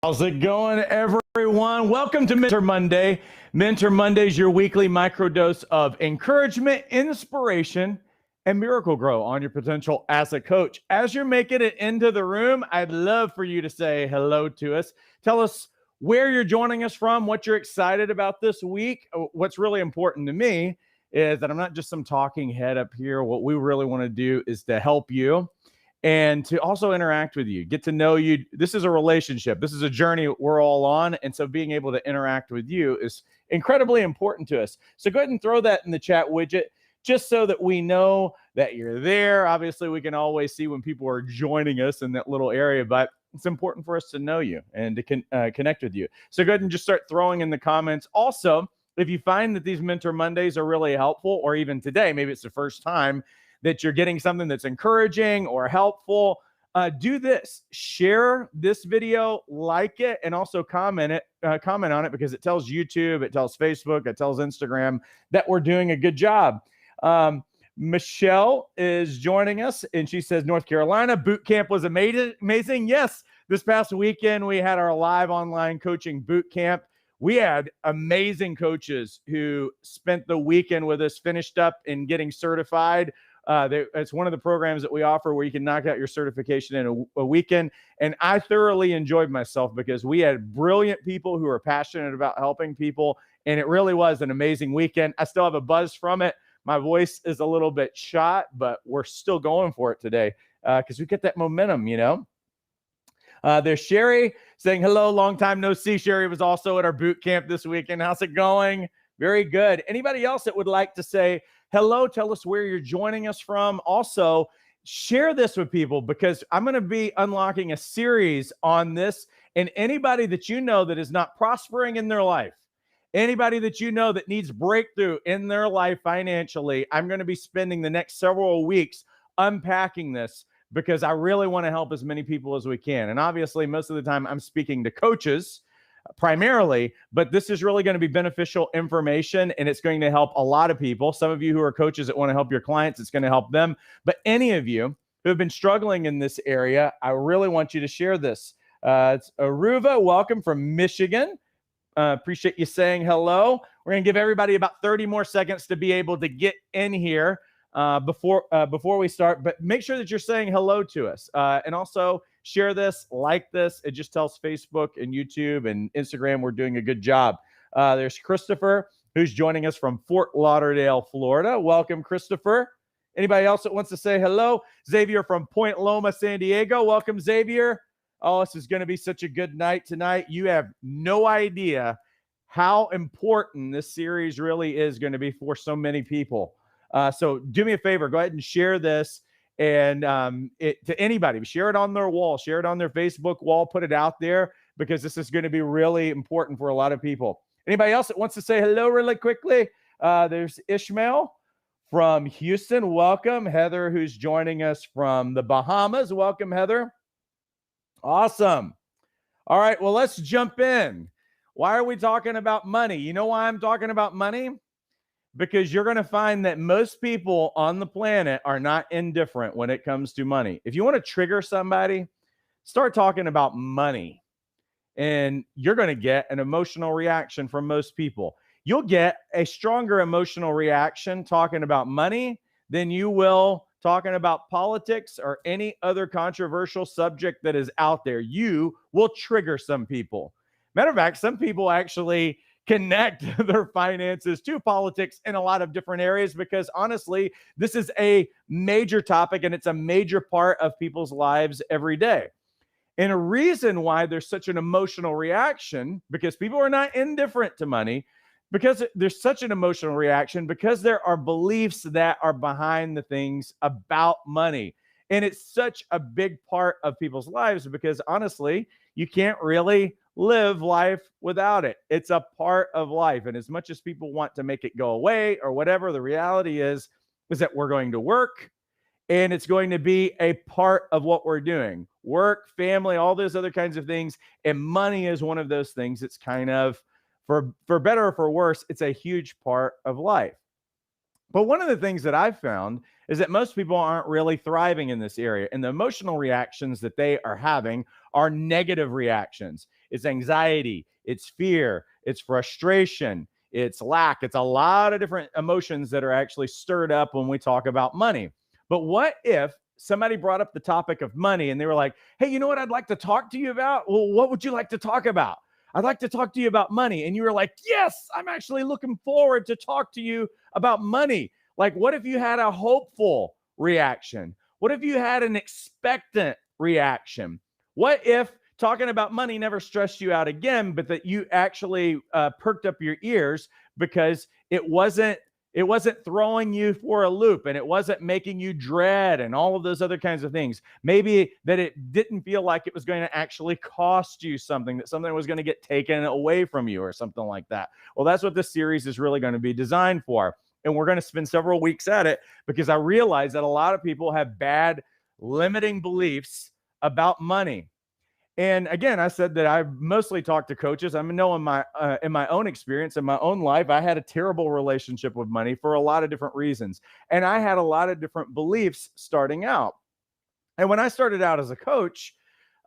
How's it going, everyone? Welcome to Mentor Monday. Mentor Monday is your weekly microdose of encouragement, inspiration, and miracle grow on your potential as a coach. As you're making it into the room, I'd love for you to say hello to us. Tell us where you're joining us from, what you're excited about this week. What's really important to me is that I'm not just some talking head up here. What we really want to do is to help you and to also interact with you, get to know you. This is a relationship. This is a journey we're all on. And so being able to interact with you is incredibly important to us. So go ahead and throw that in the chat widget just so that we know that you're there. Obviously, we can always see when people are joining us in that little area, but it's important for us to know you and to connect with you. So go ahead and just start throwing in the comments. Also, if you find that these Mentor Mondays are really helpful, or even today, maybe it's the first time that you're getting something that's encouraging or helpful, do this. Share this video, like it, and also comment on it, because it tells YouTube, it tells Facebook, it tells Instagram that we're doing a good job. Michelle is joining us, and she says, North Carolina boot camp was amazing. Yes, this past weekend we had our live online coaching boot camp. We had amazing coaches who spent the weekend with us, finished up and getting certified. It's one of the programs that we offer where you can knock out your certification in a weekend. And I thoroughly enjoyed myself because we had brilliant people who are passionate about helping people. And it really was an amazing weekend. I still have a buzz from it. My voice is a little bit shot, but we're still going for it today because we get that momentum, you know. There's Sherry saying, hello, long time no see. Sherry was also at our boot camp this weekend. How's it going? Very good. Anybody else that would like to say hello, tell us where you're joining us from. Also, share this with people, because I'm going to be unlocking a series on this. And anybody that you know that is not prospering in their life, anybody that you know that needs breakthrough in their life financially, I'm going to be spending the next several weeks unpacking this, because I really want to help as many people as we can. And obviously, most of the time I'm speaking to coaches primarily, but this is really going to be beneficial information, and it's going to help a lot of people. Some of you who are coaches that want to help your clients, it's going to help them. But any of you who have been struggling in this area, I really want you to share this. It's Aruva, welcome from Michigan. Appreciate you saying hello. We're going to give everybody about 30 more seconds to be able to get in here before we start, but make sure that you're saying hello to us, and also share this, like this. It just tells Facebook and YouTube and Instagram we're doing a good job. There's Christopher, who's joining us from Fort Lauderdale, Florida. Welcome, Christopher. Anybody else that wants to say hello? Xavier from Point Loma, San Diego. Welcome, Xavier. Oh, this is going to be such a good night tonight. You have no idea how important this series really is going to be for so many people. So do me a favor, go ahead and share this and to anybody. Share it on their wall, share it on their Facebook wall, put it out there, because this is going to be really important for a lot of people. Anybody else that wants to say hello really quickly? There's Ishmael from Houston. Welcome. Heather, who's joining us from the Bahamas. Welcome, Heather. Awesome. All right, well, let's jump in. Why are we talking about money? You know why I'm talking about money? Because you're going to find that most people on the planet are not indifferent when it comes to money. If you want to trigger somebody, start talking about money, and you're going to get an emotional reaction from most people. You'll get a stronger emotional reaction talking about money than you will talking about politics or any other controversial subject that is out there. You will trigger some people. Matter of fact, some people actually connect their finances to politics in a lot of different areas, because honestly, this is a major topic and it's a major part of people's lives every day. And a reason why there's such an emotional reaction, because people are not indifferent to money, because there's such an emotional reaction, because there are beliefs that are behind the things about money. And it's such a big part of people's lives, because honestly, you can't really live life without it. It's a part of life. And as much as people want to make it go away or whatever, the reality is that we're going to work, and it's going to be a part of what we're doing. Work, family, all those other kinds of things. And money is one of those things. It's kind of, for better or for worse, it's a huge part of life. But one of the things that I've found is that most people aren't really thriving in this area. And the emotional reactions that they are having are negative reactions. It's anxiety, it's fear, it's frustration, it's lack. It's a lot of different emotions that are actually stirred up when we talk about money. But what if somebody brought up the topic of money and they were like, hey, you know what I'd like to talk to you about? Well, what would you like to talk about? I'd like to talk to you about money. And you were like, yes, I'm actually looking forward to talk to you about money. Like, what if you had a hopeful reaction? What if you had an expectant reaction? What if talking about money never stressed you out again, but that you actually perked up your ears because it wasn't throwing you for a loop and it wasn't making you dread and all of those other kinds of things. Maybe that it didn't feel like it was going to actually cost you something, that something was going to get taken away from you or something like that. Well, that's what this series is really going to be designed for. And we're going to spend several weeks at it because I realize that a lot of people have bad limiting beliefs about money. And again, I said that I mostly talk to coaches. I know in my own experience, in my own life, I had a terrible relationship with money for a lot of different reasons. And I had a lot of different beliefs starting out. And when I started out as a coach,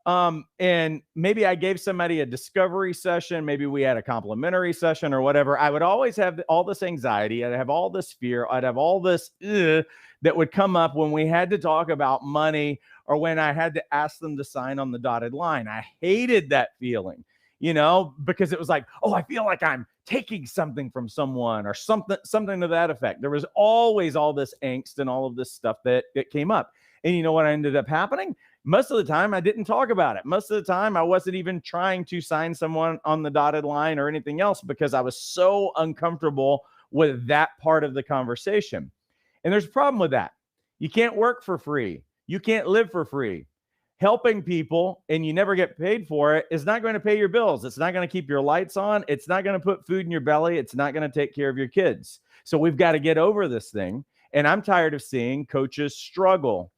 and maybe I gave somebody a discovery session, maybe we had a complimentary session or whatever, I would always have all this anxiety. I'd have all this fear. I'd have all this that would come up when we had to talk about money or when I had to ask them to sign on the dotted line. I hated that feeling, because it was like, oh, I feel like I'm taking something from someone or something to that effect. There was always all this angst and all of this stuff that came up. And you know what ended up happening? Most of the time, I didn't talk about it. Most of the time, I wasn't even trying to sign someone on the dotted line or anything else because I was so uncomfortable with that part of the conversation. And there's a problem with that. You can't work for free. You can't live for free. Helping people and you never get paid for it is not going to pay your bills. It's not going to keep your lights on. It's not going to put food in your belly. It's not going to take care of your kids. So we've got to get over this thing. And I'm tired of seeing coaches struggle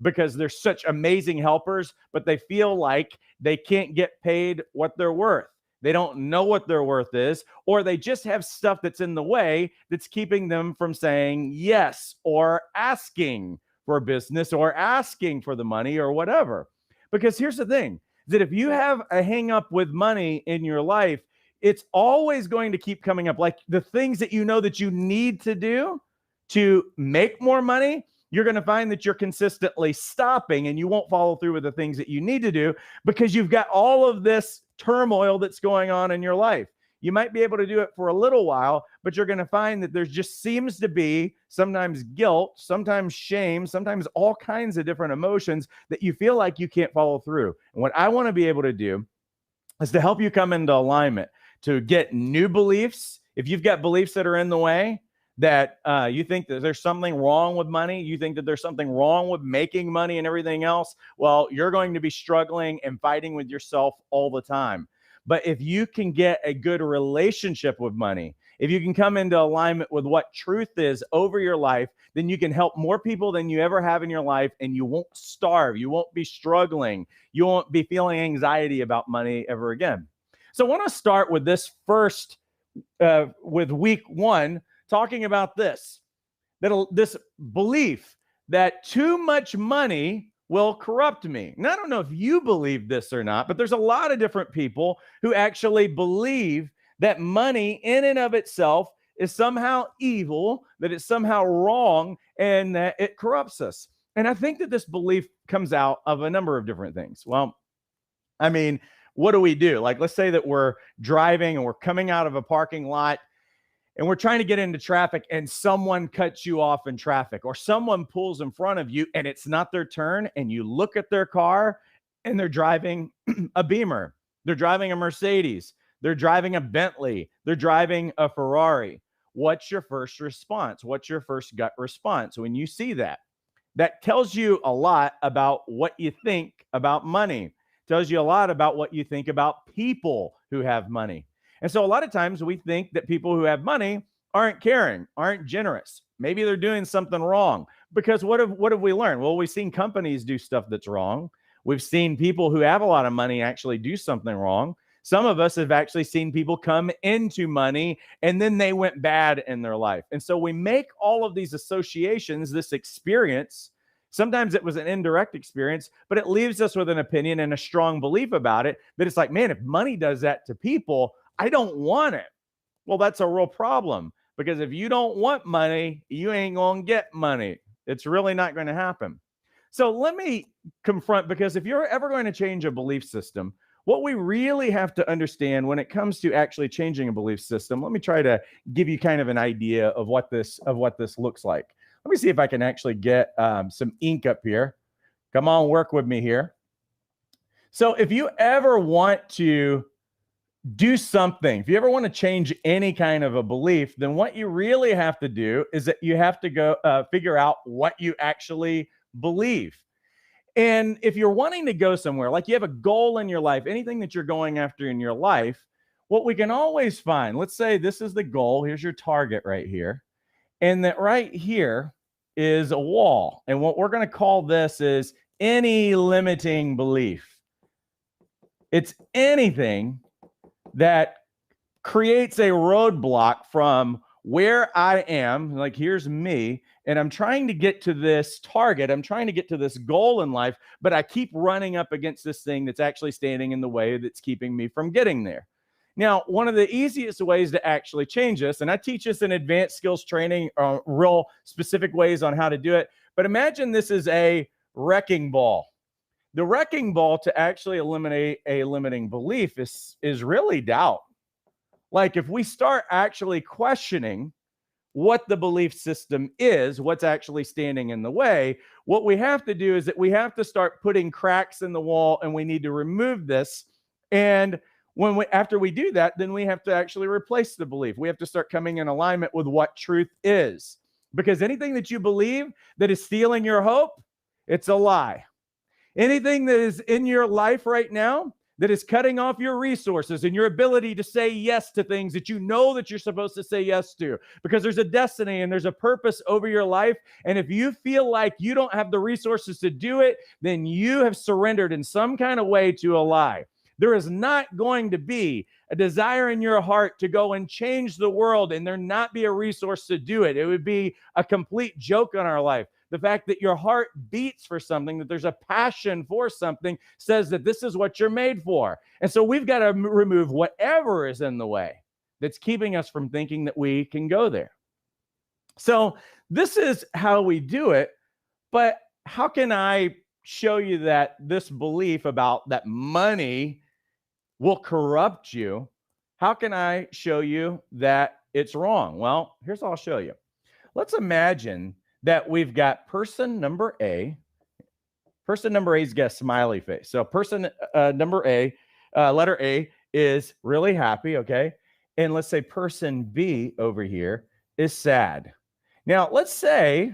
because they're such amazing helpers, but they feel like they can't get paid what they're worth. They don't know what their worth is, or they just have stuff that's in the way that's keeping them from saying yes or asking for business or asking for the money or whatever. Because here's the thing, that if you have a hang up with money in your life, it's always going to keep coming up. Like the things that you know that you need to do to make more money, you're going to find that you're consistently stopping and you won't follow through with the things that you need to do because you've got all of this turmoil that's going on in your life. You might be able to do it for a little while, but you're going to find that there just seems to be sometimes guilt, sometimes shame, sometimes all kinds of different emotions that you feel like you can't follow through. And what I want to be able to do is to help you come into alignment, to get new beliefs. If you've got beliefs that are in the way, that you think that there's something wrong with money, you think that there's something wrong with making money and everything else, well, you're going to be struggling and fighting with yourself all the time. But if you can get a good relationship with money, if you can come into alignment with what truth is over your life, then you can help more people than you ever have in your life, and you won't starve. You won't be struggling. You won't be feeling anxiety about money ever again. So I want to start with this first, with week one, talking about this belief that too much money will corrupt me. Now, I don't know if you believe this or not, but there's a lot of different people who actually believe that money in and of itself is somehow evil, that it's somehow wrong, and that it corrupts us. And I think that this belief comes out of a number of different things. Well, I mean, what do we do? Like, let's say that we're driving and we're coming out of a parking lot and we're trying to get into traffic and someone cuts you off in traffic, or someone pulls in front of you and it's not their turn, and you look at their car and they're driving a Beamer, they're driving a Mercedes, they're driving a Bentley, they're driving a Ferrari. What's your first response? What's your first gut response when you see that? That tells you a lot about what you think about money. It tells you a lot about what you think about people who have money. And so a lot of times we think that people who have money aren't caring, aren't generous. Maybe they're doing something wrong. Because what have we learned? Well, we've seen companies do stuff that's wrong. We've seen people who have a lot of money actually do something wrong. Some of us have actually seen people come into money and then they went bad in their life. And so we make all of these associations, this experience, Sometimes it was an indirect experience, but it leaves us with an opinion and a strong belief about it that it's like, man, if money does that to people, I don't want it. Well, that's a real problem, because if you don't want money, you ain't going to get money. It's really not going to happen. So let me confront, because if you're ever going to change a belief system, what we really have to understand when it comes to actually changing a belief system, let me try to give you kind of an idea of what this looks like. Let me see if I can actually get some ink up here. Come on, work with me here. So if you ever want to do something, if you ever want to change any kind of a belief, then what you really have to do is that you have to go figure out what you actually believe. And if you're wanting to go somewhere, like you have a goal in your life, anything that you're going after in your life, what we can always find, let's say this is the goal, here's your target right here, and that right here is a wall. And what we're going to call this is any limiting belief. It's anything that creates a roadblock from where I am, like here's me, and I'm trying to get to this target, I'm trying to get to this goal in life, but I keep running up against this thing that's actually standing in the way that's keeping me from getting there. Now, one of the easiest ways to actually change this, and I teach this in advanced skills training, real specific ways on how to do it, but imagine this is a wrecking ball. The wrecking ball to actually eliminate a limiting belief is really doubt. Like if we start actually questioning what the belief system is, what's actually standing in the way, what we have to do is that we have to start putting cracks in the wall, and we need to remove this. And after we do that, then we have to actually replace the belief. We have to start coming in alignment with what truth is. Because anything that you believe that is stealing your hope, it's a lie. Anything that is in your life right now that is cutting off your resources and your ability to say yes to things that you know that you're supposed to say yes to, because there's a destiny and there's a purpose over your life. And if you feel like you don't have the resources to do it, then you have surrendered in some kind of way to a lie. There is not going to be a desire in your heart to go and change the world and there not be a resource to do it. It would be a complete joke on our life. The fact that your heart beats for something, that there's a passion for something, says that this is what you're made for. And so we've got to remove whatever is in the way that's keeping us from thinking that we can go there. So this is how we do it. But how can I show you that this belief about that money will corrupt you? How can I show you that it's wrong? Well, here's how I'll show you. Let's imagine that we've got person number A. Person number A's got a smiley face. So person number A, letter A, is really happy, okay? And let's say person B over here is sad. Now, let's say,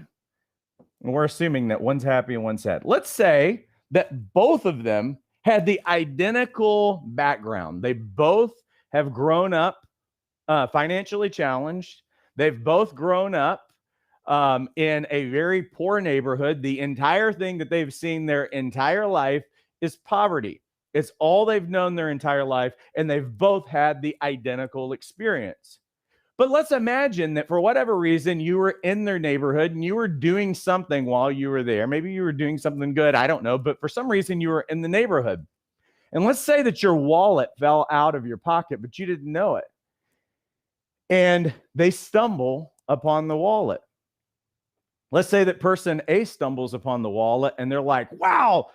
and we're assuming that one's happy and one's sad. Let's say that both of them had the identical background. They both have grown up financially challenged. They've both grown up in a very poor neighborhood. The entire thing that they've seen their entire life is poverty. It's all they've known their entire life, and they've both had the identical experience. But let's imagine that for whatever reason, you were in their neighborhood and you were doing something while you were there. Maybe you were doing something good, I don't know, but for some reason you were in the neighborhood. And let's say that your wallet fell out of your pocket, but you didn't know it. And they stumble upon the wallet. Let's say that person A stumbles upon the wallet and they're like, wow,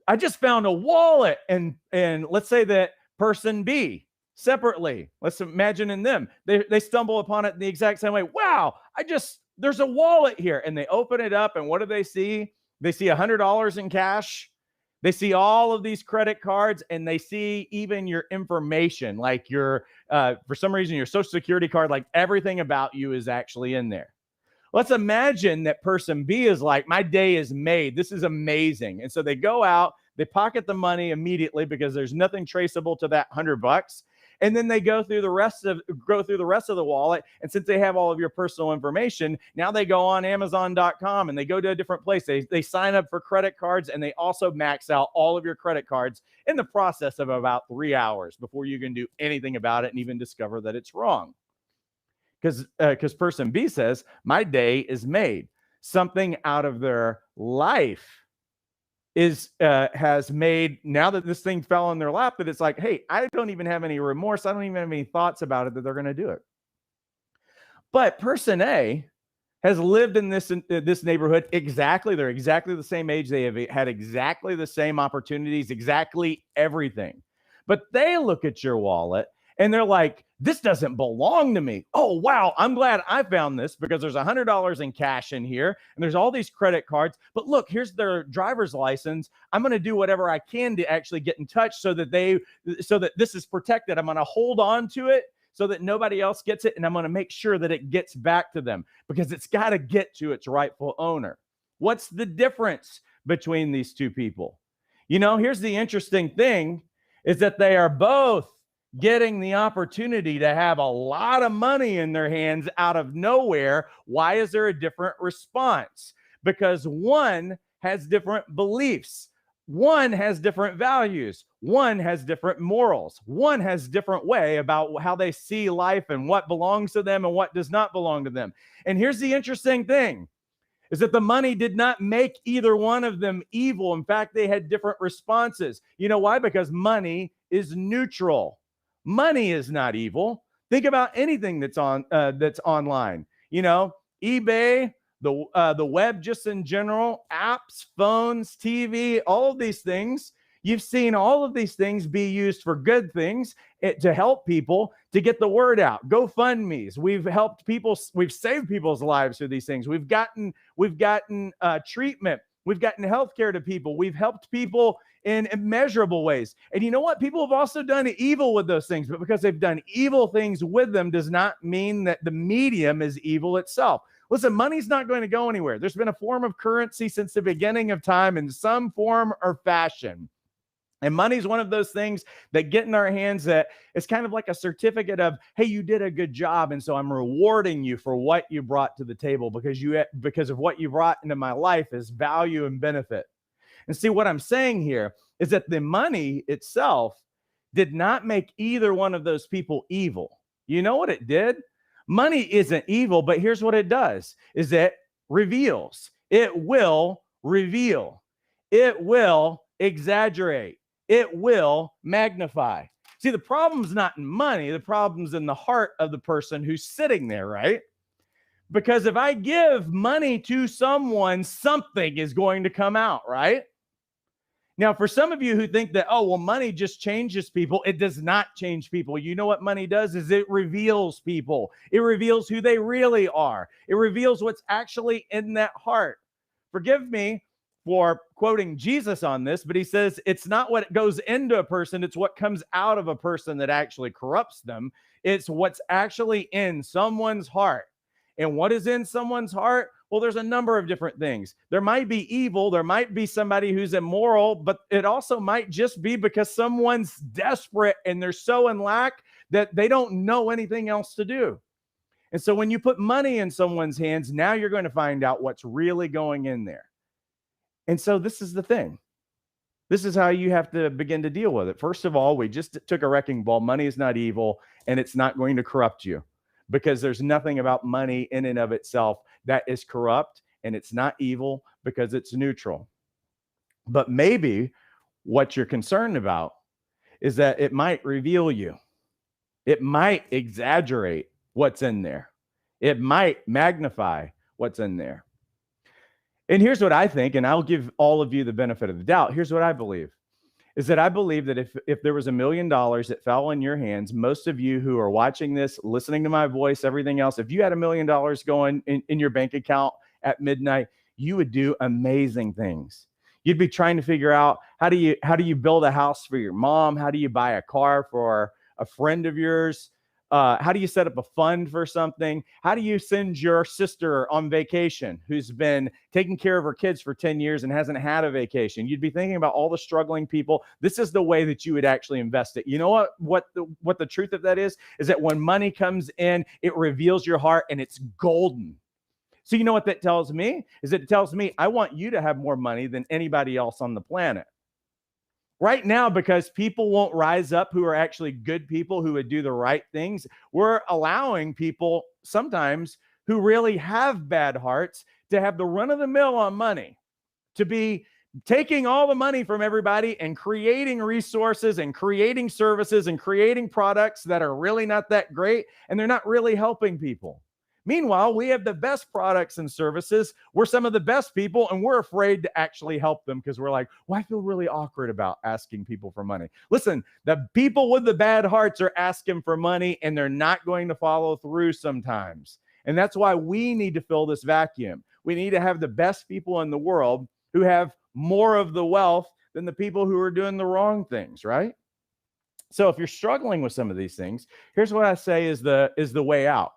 I just found a wallet. And let's say that person B separately, let's imagine in them, they stumble upon it in the exact same way. Wow, there's a wallet here. And they open it up and what do they see? They see $100 in cash. They see all of these credit cards and they see even your information, like your, for some reason, your social security card, like everything about you is actually in there. Let's imagine that person B is like, my day is made. This is amazing. And so they go out, they pocket the money immediately because there's nothing traceable to that $100. And then they go through the rest of the wallet. And since they have all of your personal information, now they go on Amazon.com and they go to a different place. They sign up for credit cards and they also max out all of your credit cards in the process of about 3 hours before you can do anything about it and even discover that it's wrong. Because person B says, my day is made. something out of their life has made, now that this thing fell in their lap, that it's like, hey, I don't even have any remorse. I don't even have any thoughts about it that they're going to do it. But person A has lived in this neighborhood exactly. They're exactly the same age. They have had exactly the same opportunities, exactly everything. But they look at your wallet and they're like, this doesn't belong to me. Oh, wow. I'm glad I found this because there's $100 in cash in here and there's all these credit cards. But look, here's their driver's license. I'm going to do whatever I can to actually get in touch so that this is protected. I'm going to hold on to it so that nobody else gets it. And I'm going to make sure that it gets back to them because it's got to get to its rightful owner. What's the difference between these two people? Here's the interesting thing is that they are both getting the opportunity to have a lot of money in their hands out of nowhere. Why is there a different response? Because one has different beliefs. One has different values. One has different morals. One has different way about how they see life and what belongs to them and what does not belong to them. And here's the interesting thing is that the money did not make either one of them evil. In fact, they had different responses. You know why? Because money is neutral. Money is not evil. Think about anything that's online. eBay, the web just in general, apps, phones, TV, all of these things. You've seen all of these things be used for good things to help people to get the word out. GoFundMe's. We've helped people. We've saved people's lives through these things. We've gotten treatment. We've gotten healthcare to people. We've helped people in immeasurable ways. And you know what? People have also done evil with those things, but because they've done evil things with them does not mean that the medium is evil itself. Listen, money's not going to go anywhere. There's been a form of currency since the beginning of time in some form or fashion. And money is one of those things that get in our hands that it's kind of like a certificate of, hey, you did a good job. And so I'm rewarding you for what you brought to the table because of what you brought into my life is value and benefit. And see, what I'm saying here is that the money itself did not make either one of those people evil. You know what it did? Money isn't evil, but here's what it does, is it reveals. It will reveal. It will exaggerate. It will magnify. See, the problem's not in money. The problem's in the heart of the person who's sitting there, right? Because if I give money to someone, something is going to come out, right? Now, for some of you who think that, oh, well, money just changes people, it does not change people. You know what money does is it reveals people. It reveals who they really are. It reveals what's actually in that heart. Forgive me for quoting Jesus on this, but he says it's not what goes into a person, it's what comes out of a person that actually corrupts them. It's what's actually in someone's heart. And what is in someone's heart? Well, there's a number of different things. There might be evil. There might be somebody who's immoral, but it also might just be because someone's desperate and they're so in lack that they don't know anything else to do. And so when you put money in someone's hands, now you're going to find out what's really going in there. And so this is the thing. This is how you have to begin to deal with it. First of all, we just took a wrecking ball. Money is not evil, and it's not going to corrupt you, because there's nothing about money in and of itself that is corrupt, and it's not evil because it's neutral. But maybe what you're concerned about is that it might reveal you. It might exaggerate what's in there. It might magnify what's in there. And here's what I think, and I'll give all of you the benefit of the doubt. Here's what I believe. Is that I believe that if there was $1 million that fell in your hands, most of you who are watching this, listening to my voice, everything else, if you had $1 million going in your bank account at midnight, you would do amazing things. You'd be trying to figure out how do you build a house for your mom? How do you buy a car for a friend of yours? How do you set up a fund for something? How do you send your sister on vacation who's been taking care of her kids for 10 years and hasn't had a vacation? You'd be thinking about all the struggling people. This is the way that you would actually invest it. You know what the truth of that is that when money comes in, it reveals your heart and it's golden. So you know what that tells me? Is it tells me I want you to have more money than anybody else on the planet. Right now, because people won't rise up who are actually good people who would do the right things, we're allowing people sometimes who really have bad hearts to have the run of the mill on money, to be taking all the money from everybody and creating resources and creating services and creating products that are really not that great, and they're not really helping people. Meanwhile, we have the best products and services. We're some of the best people, and we're afraid to actually help them because we're like, well, I feel really awkward about asking people for money. Listen, the people with the bad hearts are asking for money, and they're not going to follow through sometimes. And that's why we need to fill this vacuum. We need to have the best people in the world who have more of the wealth than the people who are doing the wrong things, right? So if you're struggling with some of these things, here's what I say is the way out.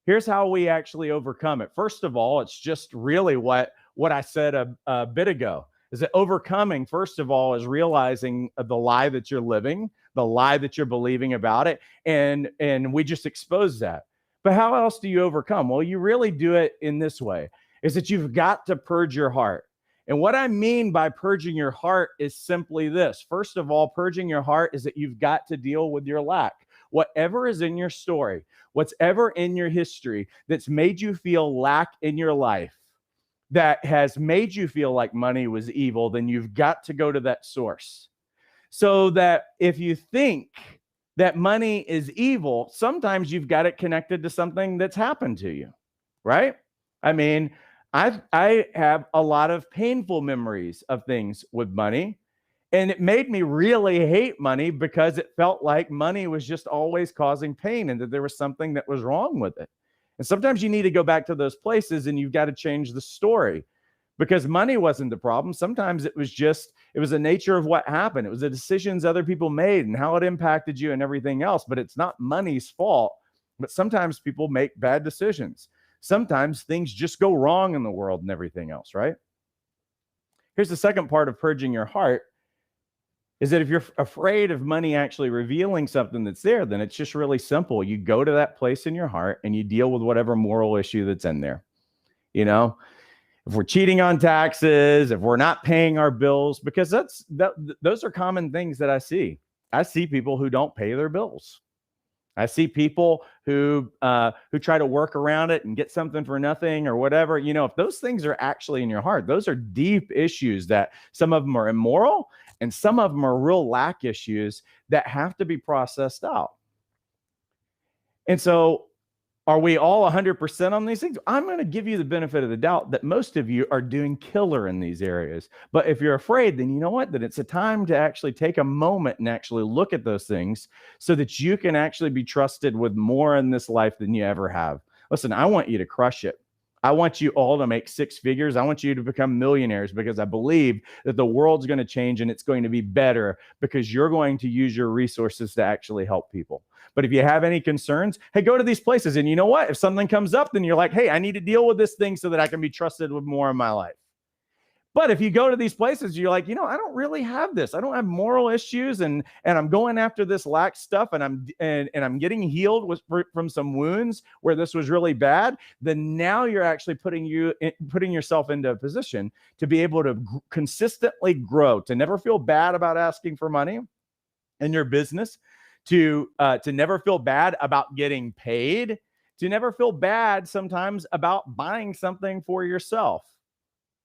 Here's how we actually overcome it. First of all, it's just really what I said a bit ago, is that overcoming, first of all, is realizing the lie that you're living, the lie that you're believing about it, and we just expose that. But how else do you overcome? Well, you really do it in this way, is that you've got to purge your heart. And what I mean by purging your heart is simply this. First of all, purging your heart is that you've got to deal with your lack. Whatever is in your story, whatever in your history that's made you feel lack in your life, that has made you feel like money was evil, then you've got to go to that source. So that if you think that money is evil, sometimes you've got it connected to something that's happened to you, right? I mean, I have a lot of painful memories of things with money, and it made me really hate money because it felt like money was just always causing pain and that there was something that was wrong with it. And sometimes you need to go back to those places and you've got to change the story, because money wasn't the problem. Sometimes it was the nature of what happened. It was the decisions other people made and how it impacted you and everything else. But it's not money's fault. But sometimes people make bad decisions. Sometimes things just go wrong in the world and everything else, right? Here's the second part of purging your heart, is that if you're afraid of money actually revealing something that's there, then it's just really simple. You go to that place in your heart and you deal with whatever moral issue that's in there. You know, if we're cheating on taxes, if we're not paying our bills, because those are common things that I see. I see people who don't pay their bills. I see people who try to work around it and get something for nothing or whatever. You know, if those things are actually in your heart, those are deep issues that some of them are immoral and some of them are real lack issues that have to be processed out. And so are we all 100% on these things? I'm going to give you the benefit of the doubt that most of you are doing killer in these areas. But if you're afraid, then you know what? Then it's a time to actually take a moment and actually look at those things so that you can actually be trusted with more in this life than you ever have. Listen, I want you to crush it. I want you all to make six figures. I want you to become millionaires, because I believe that the world's going to change and it's going to be better because you're going to use your resources to actually help people. But if you have any concerns, hey, go to these places. And you know what? If something comes up, then you're like, hey, I need to deal with this thing so that I can be trusted with more in my life. But if you go to these places, you're like, you know, I don't really have this. I don't have moral issues, and I'm going after this lack stuff, and I'm getting healed from some wounds where this was really bad. Then now you're actually putting yourself into a position to be able to consistently grow, to never feel bad about asking for money in your business, to never feel bad about getting paid, to never feel bad sometimes about buying something for yourself.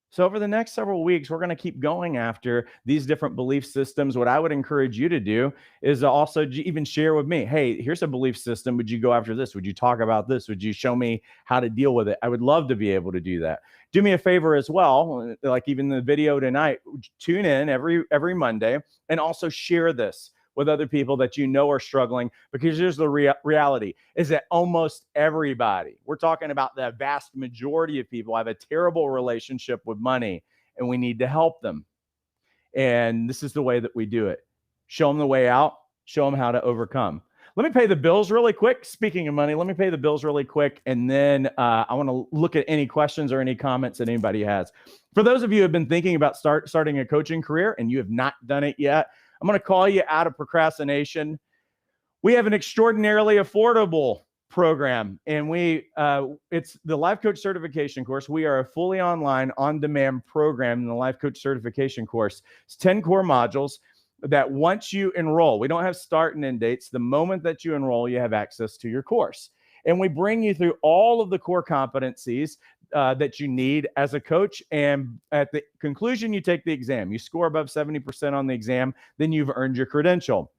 So over the next several weeks, we're going to keep going after these different belief systems. What I would encourage you to do is to also even share with me, hey, here's a belief system. Would you go after this? Would you talk about this? Would you show me how to deal with it? I would love to be able to do that. Do me a favor as well, like even the video tonight, tune in every Monday and also share this with other people that you know are struggling, because here's the reality is that almost everybody, we're talking about the vast majority of people, have a terrible relationship with money, and we need to help them. And this is the way that we do it. Show them the way out, show them how to overcome. Let me pay the bills really quick. Speaking of money, let me pay the bills really quick. And then I want to look at any questions or any comments that anybody has. For those of you who have been thinking about starting a coaching career and you have not done it yet, I'm going to call you out of procrastination. We have an extraordinarily affordable program, and it's the Life Coach Certification course. We are a fully online, on-demand program in the Life Coach Certification course. It's 10 core modules that once you enroll, we don't have start and end dates. The moment that you enroll, you have access to your course. And we bring you through all of the core competencies that you need as a coach. And at the conclusion, you take the exam. You score above 70% on the exam, then you've earned your credential.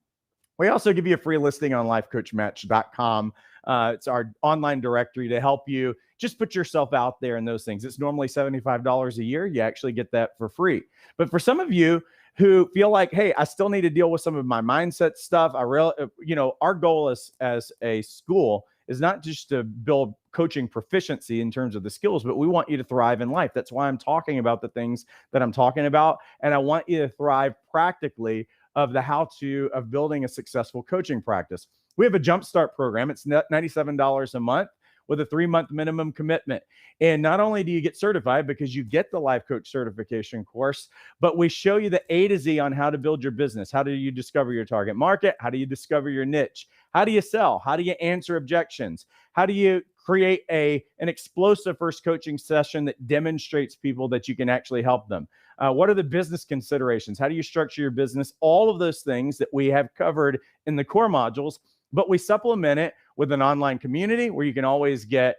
We also give you a free listing on lifecoachmatch.com. It's our online directory to help you just put yourself out there and those things. It's normally $75 a year. You actually get that for free. But for some of you who feel like, hey, I still need to deal with some of my mindset stuff. Our goal as a school is not just to build coaching proficiency in terms of the skills, but we want you to thrive in life. That's why I'm talking about the things that I'm talking about. And I want you to thrive practically of the how-to of building a successful coaching practice. We have a Jumpstart program. It's $97 a month with a 3-month minimum commitment. And not only do you get certified because you get the life coach certification course, but we show you the A to Z on how to build your business. How do you discover your target market? How do you discover your niche? How do you sell? How do you answer objections? How do you create an explosive first coaching session that demonstrates people that you can actually help them? What are the business considerations? How do you structure your business? All of those things that we have covered in the core modules, but we supplement it with an online community where you can always get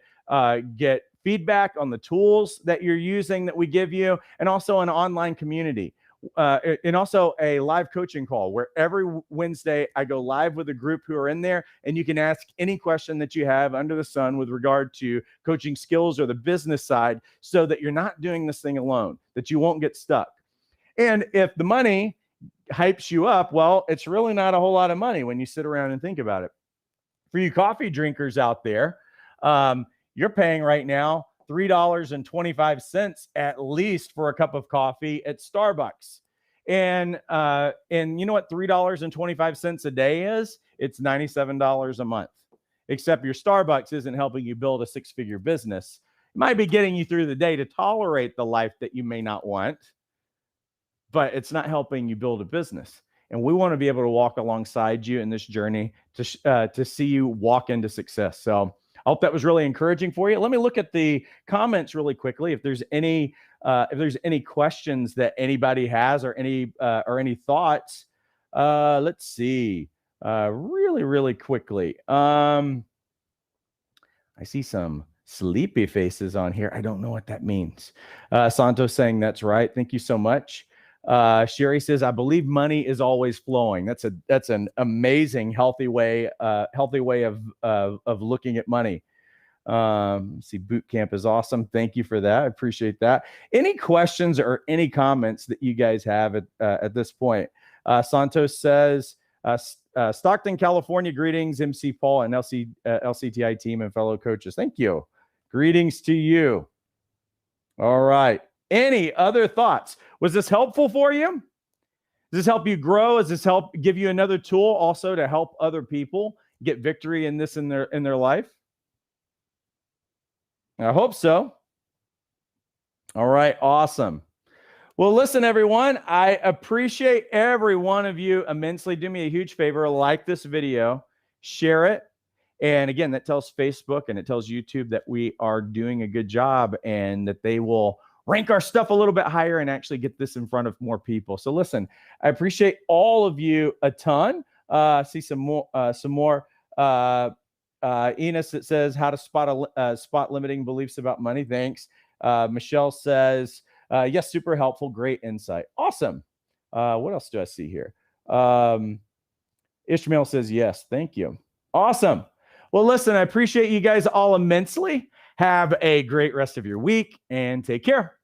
feedback on the tools that you're using that we give you, and also an online community. And also a live coaching call where every Wednesday I go live with a group who are in there, and you can ask any question that you have under the sun with regard to coaching skills or the business side, so that you're not doing this thing alone, that you won't get stuck. And if the money hypes you up, well, it's really not a whole lot of money when you sit around and think about it. For you coffee drinkers out there, you're paying right now $3.25 at least for a cup of coffee at Starbucks. And you know what $3.25 a day is? It's $97 a month. Except your Starbucks isn't helping you build a 6-figure business. It might be getting you through the day to tolerate the life that you may not want, but it's not helping you build a business. And we want to be able to walk alongside you in this journey to see you walk into success. So I hope that was really encouraging for you. Let me look at the comments really quickly. If there's any questions that anybody has or any thoughts, let's see. Really quickly. I see some sleepy faces on here. I don't know what that means. Santos saying that's right. Thank you so much. Sherry says, I believe money is always flowing. That's an amazing, healthy way of looking at money. See, boot camp is awesome. Thank you for that. I appreciate that. Any questions or any comments that you guys have at this point? Santos says, Stockton, California, greetings, MC Paul and LCTI team and fellow coaches. Thank you. Greetings to you. All right. Any other thoughts? Was this helpful for you? Does this help you grow? Does this help give you another tool also to help other people get victory in this in their life? I hope so. All right, awesome. Well, listen, everyone, I appreciate every one of you immensely. Do me a huge favor, like this video, share it. And again, that tells Facebook and it tells YouTube that we are doing a good job and that they will rank our stuff a little bit higher and actually get this in front of more people. So listen, I appreciate all of you a ton. See some more. Enos, it says how to spot limiting beliefs about money. Thanks. Michelle says, yes, super helpful. Great insight. Awesome. What else do I see here? Ishmael says, yes, thank you. Awesome. Well, listen, I appreciate you guys all immensely. Have a great rest of your week and take care.